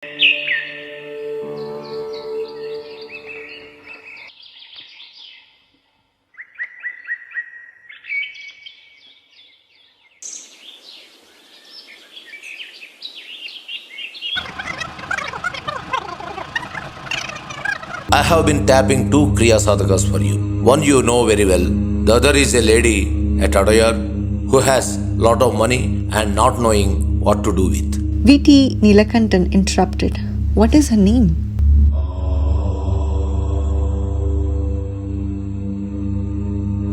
I have been tapping two Kriya Sadhakas for you. One you know very well. The other is a lady, a Tadayar, who has lot of money and not knowing what to do with. V.T. Neelakantan interrupted. What is her name?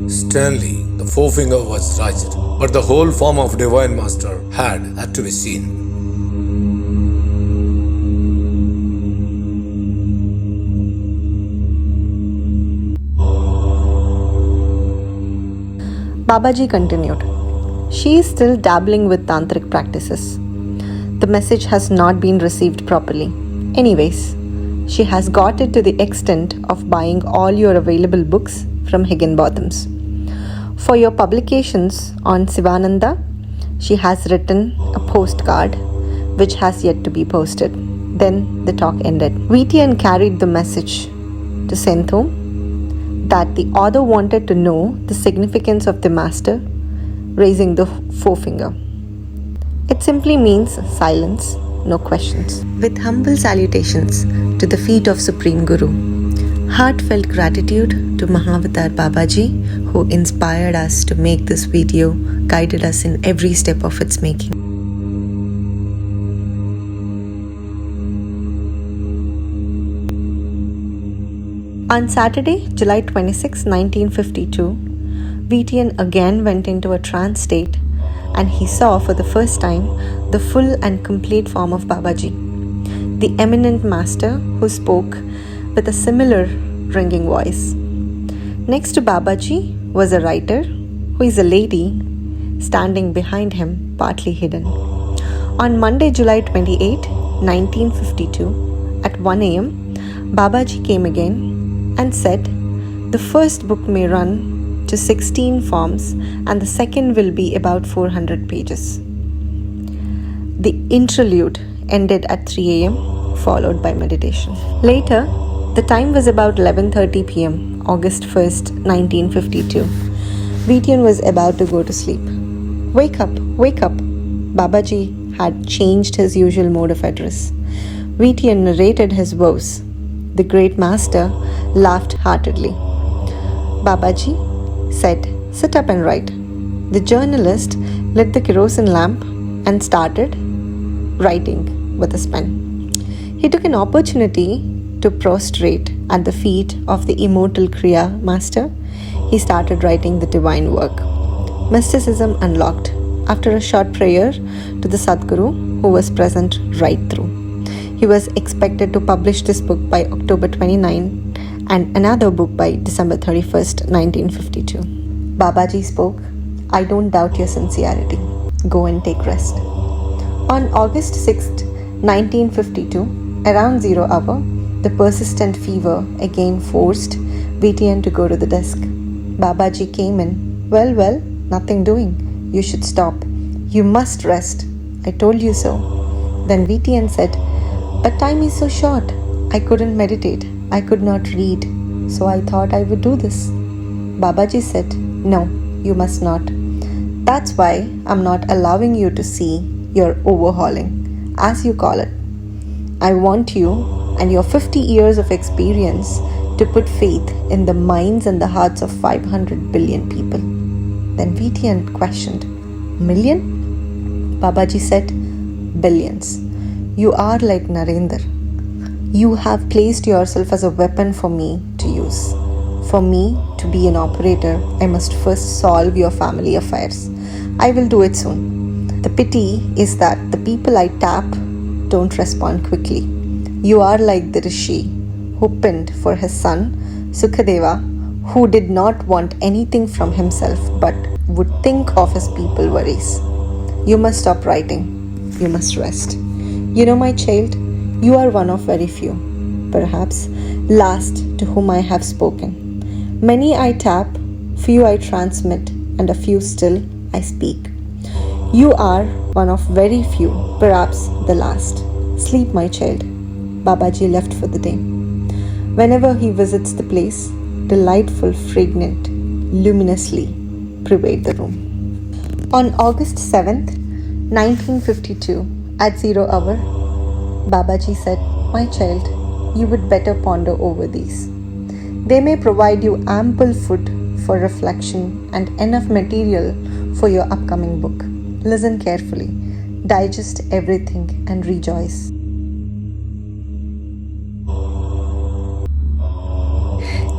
Stanley, the forefinger was touched, but the whole form of Divine Master had to be seen. Babaji continued. She is still dabbling with tantric practices. The message has not been received properly. Anyways, she has got it to the extent of buying all your available books from Higginbotham's. For your publications on Sivananda, she has written a postcard which has yet to be posted. Then the talk ended. VTN carried the message to Senthom that the author wanted to know the significance of the master raising the forefinger. It simply means silence, no questions. With humble salutations to the feet of Supreme Guru, heartfelt gratitude to Mahavatar Babaji, who inspired us to make this video, guided us in every step of its making. On Saturday, July 26, 1952, VTN again went into a trance state and he saw for the first time the full and complete form of Babaji, the eminent master who spoke with a similar ringing voice. Next to Babaji was a writer who is a lady standing behind him, partly hidden. On Monday, July 28, 1952, at 1 a.m., Babaji came again and said, the first book may run to 16 forms and the second will be about 400 pages. The interlude ended at 3 a.m., followed by meditation. Later, the time was about 11:30 p.m., August 1st, 1952. VTN was about to go to sleep. Wake up, wake up. Babaji had changed his usual mode of address. VTN narrated his woes. The great master laughed heartedly. Babaji said, sit up and write. The journalist lit the kerosene lamp and started writing with his pen. He took an opportunity to prostrate at the feet of the immortal Kriya master. He started writing the divine work. Mysticism unlocked after a short prayer to the Sadguru, who was present right through. He was expected to publish this book by October 29 and another book by December 31st, 1952. Babaji spoke, I don't doubt your sincerity. Go and take rest. On August 6th, 1952, around 0 hour, the persistent fever again forced VTN to go to the desk. Babaji came in. Well, nothing doing. You should stop. You must rest. I told you so. Then VTN said, but time is so short. I couldn't meditate. I could not read. So I thought I would do this. Babaji said, no, you must not. That's why I'm not allowing you to see your overhauling, as you call it. I want you and your 50 years of experience to put faith in the minds and the hearts of 500 billion people. Then VTN questioned, million? Babaji said, billions. You are like Narendra. You have placed yourself as a weapon for me to use. For me to be an operator, I must first solve your family affairs. I will do it soon. The pity is that the people I tap don't respond quickly. You are like the Rishi who pinned for his son, Sukadeva, who did not want anything from himself but would think of his people worries. You must stop writing. You must rest. You know, my child, you are one of very few, perhaps last to whom I have spoken. Many I tap, few I transmit, and a few still I speak. You are one of very few, perhaps the last. Sleep, my child. Babaji left for the day. Whenever he visits the place, delightful, fragrant, luminously pervade the room. On August 7th, 1952, at 0 hour, Babaji said, "My child, you would better ponder over these. They may provide you ample food for reflection and enough material for your upcoming book. Listen carefully, digest everything and rejoice."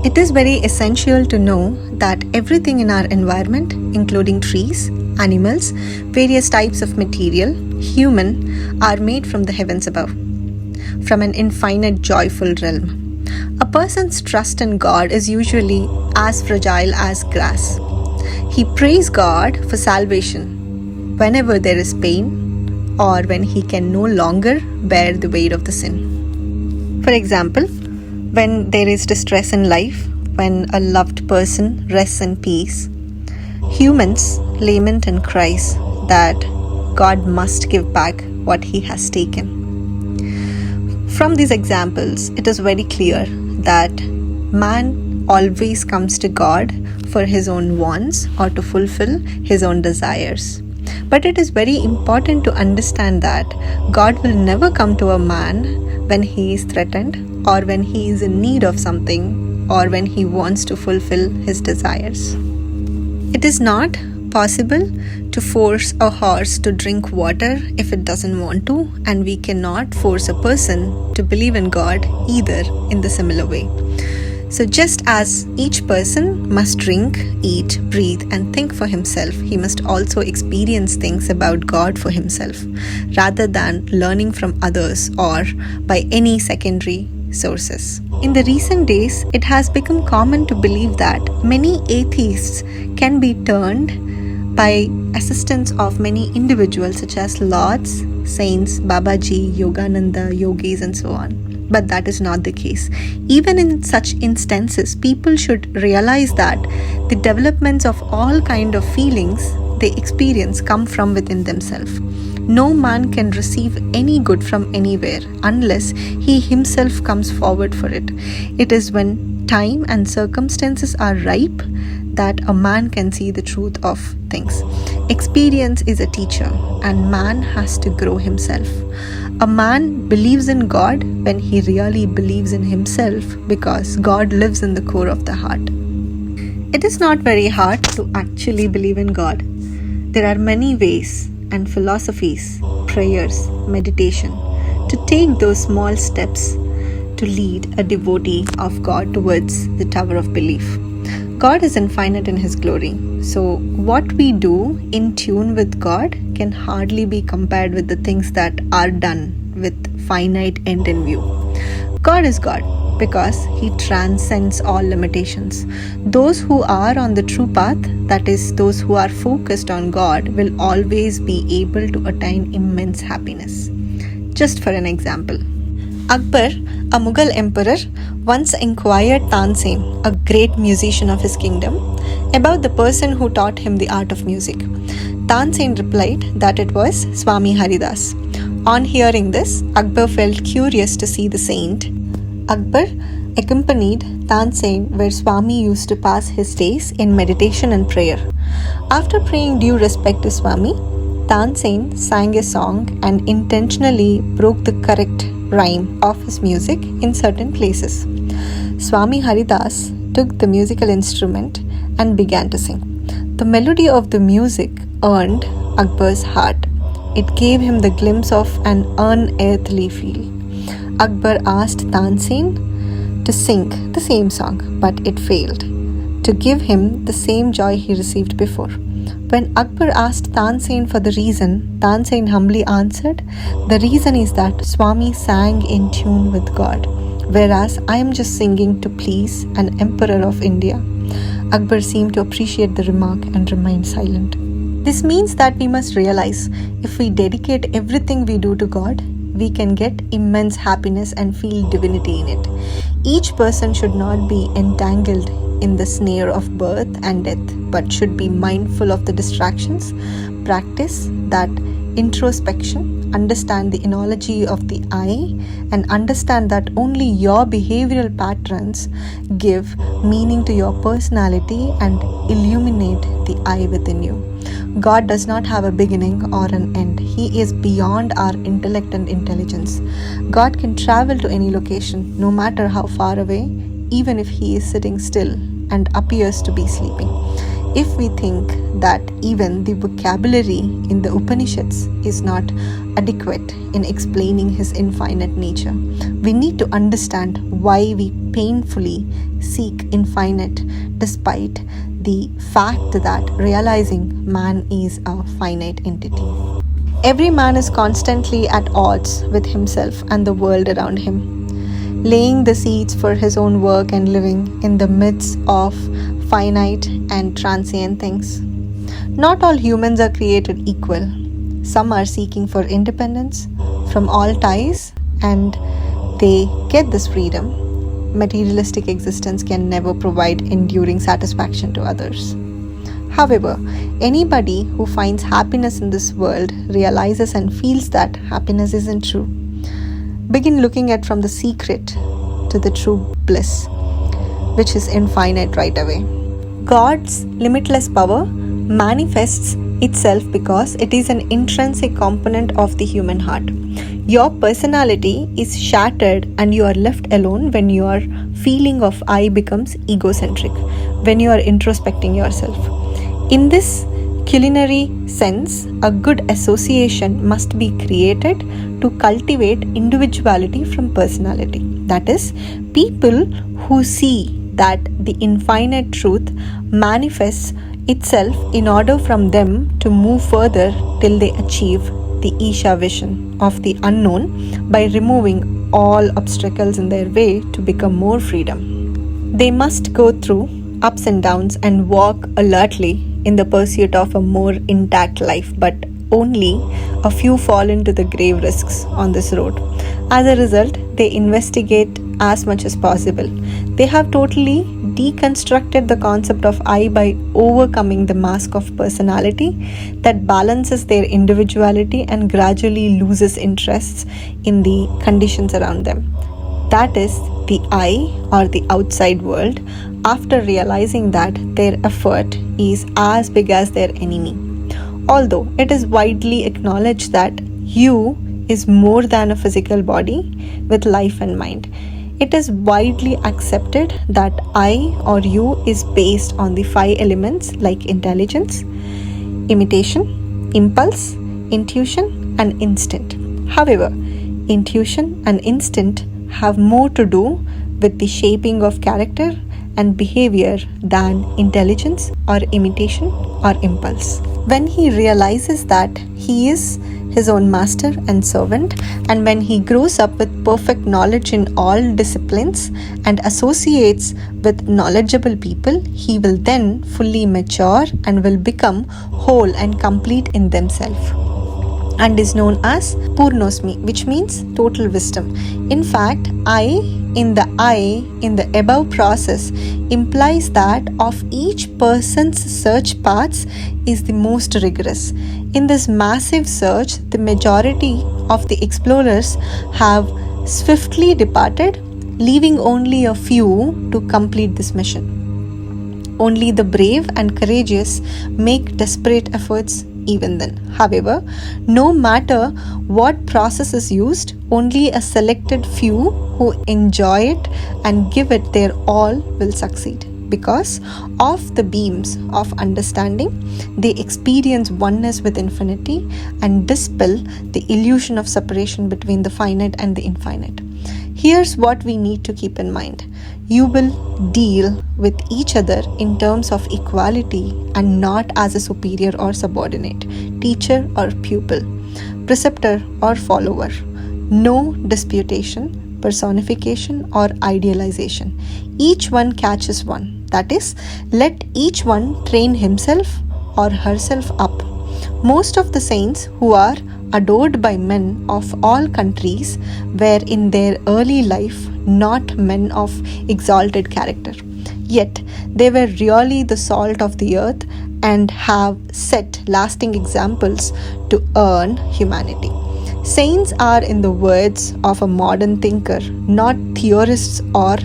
It is very essential to know that everything in our environment, including trees, animals, various types of material, human, are made from the heavens above, from an infinite joyful realm. A person's trust in God is usually as fragile as grass. He prays God for salvation whenever there is pain or when he can no longer bear the weight of the sin. For example, when there is distress in life, when a loved person rests in peace, humans lament and cries that God must give back what he has taken. From these examples, it is very clear that man always comes to God for his own wants or to fulfill his own desires. But it is very important to understand that God will never come to a man when he is threatened or when he is in need of something or when he wants to fulfill his desires. It is not possible to force a horse to drink water if it doesn't want to, and we cannot force a person to believe in God either in the similar way. So just as each person must drink, eat, breathe, and think for himself, he must also experience things about God for himself, rather than learning from others or by any secondary sources. In the recent days, it has become common to believe that many atheists can be turned by assistance of many individuals such as lords, saints, Babaji, Yogananda, yogis, and so on. But that is not the case. Even in such instances, people should realize that the developments of all kind of feelings they experience come from within themselves. No man can receive any good from anywhere unless he himself comes forward for it. It is when time and circumstances are ripe that a man can see the truth of things. Experience is a teacher, and man has to grow himself. A man believes in God when he really believes in himself, because God lives in the core of the heart. It is not very hard to actually believe in God. There are many ways and philosophies, prayers, meditation, to take those small steps to lead a devotee of God towards the tower of belief. God is infinite in his glory. So what we do in tune with God can hardly be compared with the things that are done with finite end in view. God is God because he transcends all limitations. Those who are on the true path, that is, those who are focused on God, will always be able to attain immense happiness. Just for an example, Akbar, a Mughal emperor, once inquired Tansen, a great musician of his kingdom, about the person who taught him the art of music. Tansen replied that it was Swami Haridas. On hearing this, Akbar felt curious to see the saint. Akbar accompanied Tansen where Swami used to pass his days in meditation and prayer. After paying due respect to Swami, Tansen sang a song and intentionally broke the correct rhyme of his music in certain places. Swami Haridas took the musical instrument and began to sing. The melody of the music earned Akbar's heart. It gave him the glimpse of an unearthly feel. Akbar asked Tansen to sing the same song, but it failed to give him the same joy he received before. When Akbar asked Tansen for the reason, Tansen humbly answered, "The reason is that Swami sang in tune with God, whereas I am just singing to please an emperor of India." Akbar seemed to appreciate the remark and remained silent. This means that we must realize if we dedicate everything we do to God, we can get immense happiness and feel divinity in it. Each person should not be entangled in the snare of birth and death, but should be mindful of the distractions, practice that introspection, understand the analogy of the I, and understand that only your behavioral patterns give meaning to your personality and illuminate the I within you. God does not have a beginning or an end. He is beyond our intellect and intelligence. God can travel to any location, no matter how far away, even if He is sitting still and appears to be sleeping. If we think that even the vocabulary in the Upanishads is not adequate in explaining His infinite nature, we need to understand why we painfully seek infinite despite the fact that realizing man is a finite entity. Every man is constantly at odds with himself and the world around him, laying the seeds for his own work and living in the midst of finite and transient things. Not all humans are created equal. Some are seeking for independence from all ties, and they get this freedom. Materialistic existence can never provide enduring satisfaction to others. However, anybody who finds happiness in this world realizes and feels that happiness isn't true. Begin looking at from the secret to the true bliss, which is infinite right away. God's limitless power manifests itself because it is an intrinsic component of the human heart. Your personality is shattered and you are left alone when your feeling of I becomes egocentric, when you are introspecting yourself. In this culinary sense, a good association must be created to cultivate individuality from personality. That is, people who see that the infinite truth manifests itself in order from them to move further till they achieve the Isha vision of the unknown by removing all obstacles in their way to become more freedom. They must go through ups and downs and walk alertly in the pursuit of a more intact life, but only a few fall into the grave risks on this road. As a result, they investigate as much as possible. They have totally deconstructed the concept of I by overcoming the mask of personality that balances their individuality and gradually loses interests in the conditions around them. That is the I, or the outside world, after realizing that their effort is as big as their enemy. Although it is widely acknowledged that you is more than a physical body with life and mind, it is widely accepted that I or you is based on the 5 elements like intelligence, imitation, impulse, intuition, and instinct. However, intuition and instinct have more to do with the shaping of character and behavior than intelligence or imitation or impulse. When he realizes that he is his own master and servant, and when he grows up with perfect knowledge in all disciplines and associates with knowledgeable people, he will then fully mature and will become whole and complete in themselves, and is known as Purnosmi, which means total wisdom. In fact, I in the above process implies that of each person's search paths is the most rigorous. In this massive search, the majority of the explorers have swiftly departed, leaving only a few to complete this mission. Only the brave and courageous make desperate efforts even then. However, no matter what process is used, only a selected few who enjoy it and give it their all will succeed. Because of the beams of understanding, they experience oneness with infinity and dispel the illusion of separation between the finite and the infinite. Here's what we need to keep in mind. You will deal with each other in terms of equality and not as a superior or subordinate, teacher or pupil, preceptor or follower. No disputation, personification or idealization. Each one catches one. That is, let each one train himself or herself up. Most of the saints who are adored by men of all countries were in their early life not men of exalted character. Yet they were really the salt of the earth and have set lasting examples to earn humanity. Saints are, in the words of a modern thinker, not theorists or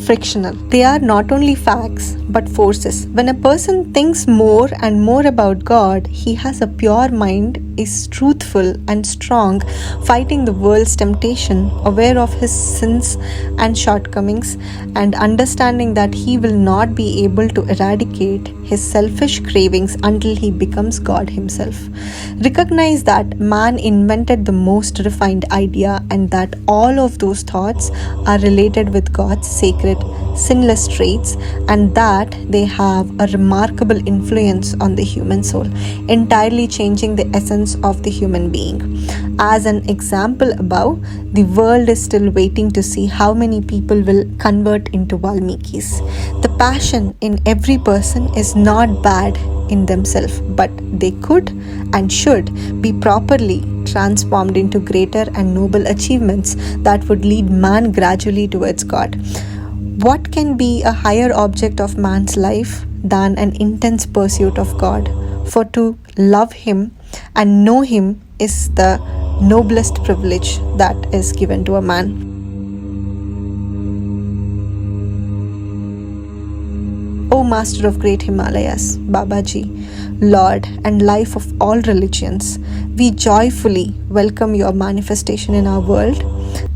frictional. They are not only facts but forces. When a person thinks more and more about God, he has a pure mind, is truthful and strong, fighting the world's temptation, aware of his sins and shortcomings, and understanding that he will not be able to eradicate his selfish cravings until he becomes God himself. Recognize that man invented the most refined idea and that all of those thoughts are related with God's sacred, sinless traits, and that they have a remarkable influence on the human soul, entirely changing the essence of the human being. As an example above, the world is still waiting to see how many people will convert into Valmikis. The passion in every person is not bad in themselves, but they could and should be properly transformed into greater and noble achievements that would lead man gradually towards God. What can be a higher object of man's life than an intense pursuit of God? For to love Him and know Him is the noblest privilege that is given to a man. O Master of Great Himalayas, Babaji, Lord and Life of all religions, we joyfully welcome your manifestation in our world,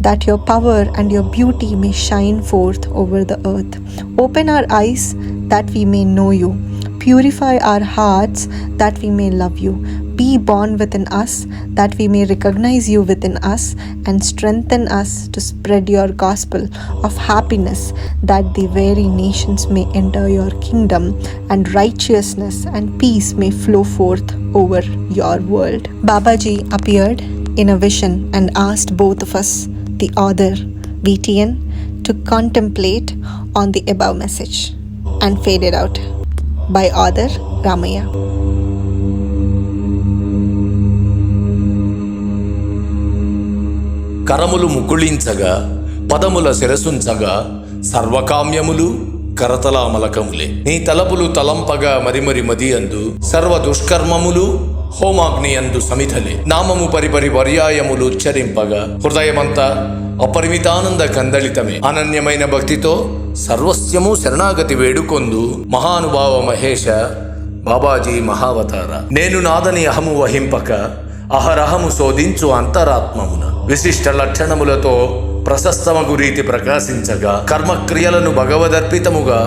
that your power and your beauty may shine forth over the earth. Open our eyes that we may know you. Purify our hearts that we may love you. Be born within us that we may recognize you within us, and strengthen us to spread your gospel of happiness, that the very nations may enter your kingdom, and righteousness and peace may flow forth over your world. Babaji appeared in a vision and asked both of us, the author VTN, to contemplate on the above message, and faded out. By author Ramaya. కరములు ముకుళించగా పదముల శిరసుంచగా సర్వకామ్యములు కరతలామలకములే. నీ తలపులు తలంపగా మరిమరి మది అందు సర్వ దుష్కర్మములు హోమాగ్ని అందు సమిధలే. నామము పరిపరి పర్యాయములు ఉచ్చరింపగా హృదయమంతా అపరిమితానంద కందళితమే. అనన్యమైన భక్తితో సర్వస్యము శరణాగతి వేడుకొందు మహానుభావ మహేష బాబాజీ మహావతార. నేను నాదని అహము వహింపక అహరహము శోధించు అంతరాత్మమున విశిష్ట లక్షణములతో ప్రశస్తమగు రీతి ప్రకాశించగా కర్మక్రియలను భగవదర్పితముగా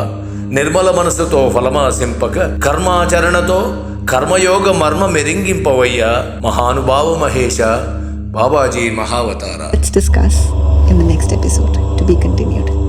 నిర్మల మనసుతో ఫలమాసింపక కర్మాచరణతో కర్మయోగ మర్మ మెరింగింపవయ్యా మహానుభావ మహేష Babaji Mahavatar. Let's discuss in the next episode, to be continued.